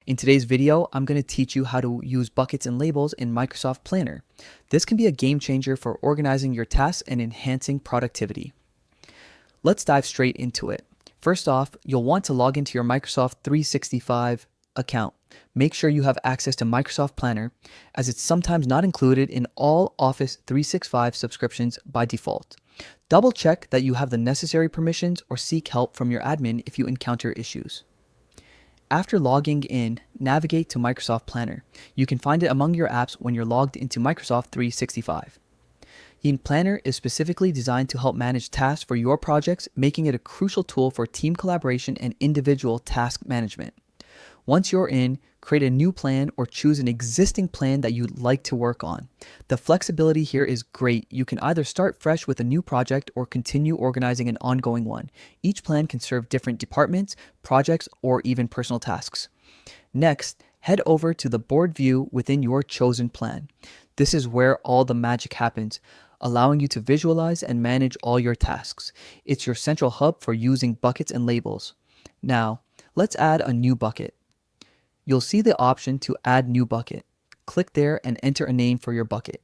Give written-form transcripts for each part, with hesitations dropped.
In today's video, I'm going to teach you how to use buckets and labels in Microsoft Planner. This can be a game changer for organizing your tasks and enhancing productivity. Let's dive straight into it. First off, you'll want to log into your Microsoft 365 account. Make sure you have access to Microsoft Planner, as it's sometimes not included in all Office 365 subscriptions by default. Double check that you have the necessary permissions or seek help from your admin if you encounter issues. After logging in, navigate to Microsoft Planner. You can find it among your apps when you're logged into Microsoft 365. Planner is specifically designed to help manage tasks for your projects, making it a crucial tool for team collaboration and individual task management. Once you're in, create a new plan or choose an existing plan that you'd like to work on. The flexibility here is great. You can either start fresh with a new project or continue organizing an ongoing one. Each plan can serve different departments, projects, or even personal tasks. Next, head over to the board view within your chosen plan. This is where all the magic happens, allowing you to visualize and manage all your tasks. It's your central hub for using buckets and labels. Now, let's add a new bucket. You'll see the option to add new bucket. Click there and enter a name for your bucket.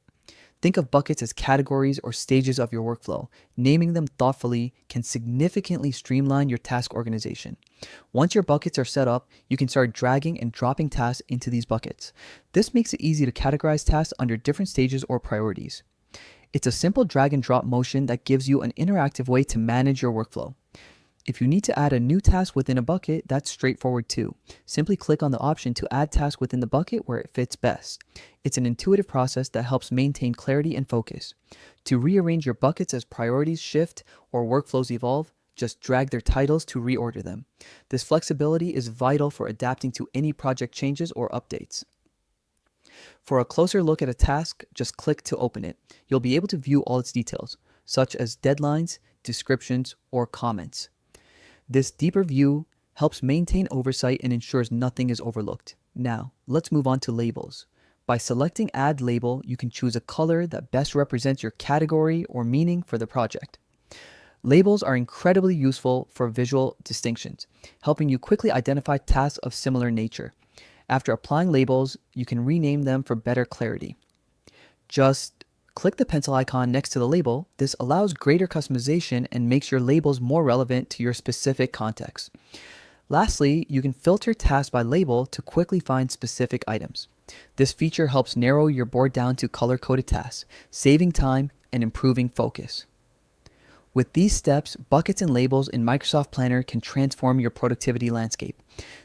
Think of buckets as categories or stages of your workflow. Naming them thoughtfully can significantly streamline your task organization. Once your buckets are set up, you can start dragging and dropping tasks into these buckets. This makes it easy to categorize tasks under different stages or priorities. It's a simple drag and drop motion that gives you an interactive way to manage your workflow. If you need to add a new task within a bucket, that's straightforward too. Simply click on the option to add task within the bucket where it fits best. It's an intuitive process that helps maintain clarity and focus. To rearrange your buckets as priorities shift or workflows evolve, just drag their titles to reorder them. This flexibility is vital for adapting to any project changes or updates. For a closer look at a task, just click to open it. You'll be able to view all its details, such as deadlines, descriptions, or comments. This deeper view helps maintain oversight and ensures nothing is overlooked. Now, let's move on to labels. By selecting Add Label, you can choose a color that best represents your category or meaning for the project. Labels are incredibly useful for visual distinctions, helping you quickly identify tasks of similar nature. After applying labels, you can rename them for better clarity. Just click the pencil icon next to the label. This allows greater customization and makes your labels more relevant to your specific context. Lastly, you can filter tasks by label to quickly find specific items. This feature helps narrow your board down to color-coded tasks, saving time and improving focus. With these steps, buckets and labels in Microsoft Planner can transform your productivity landscape.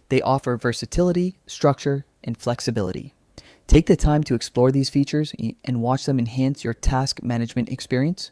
They offer versatility, structure, and flexibility. Take the time to explore these features and watch them enhance your task management experience.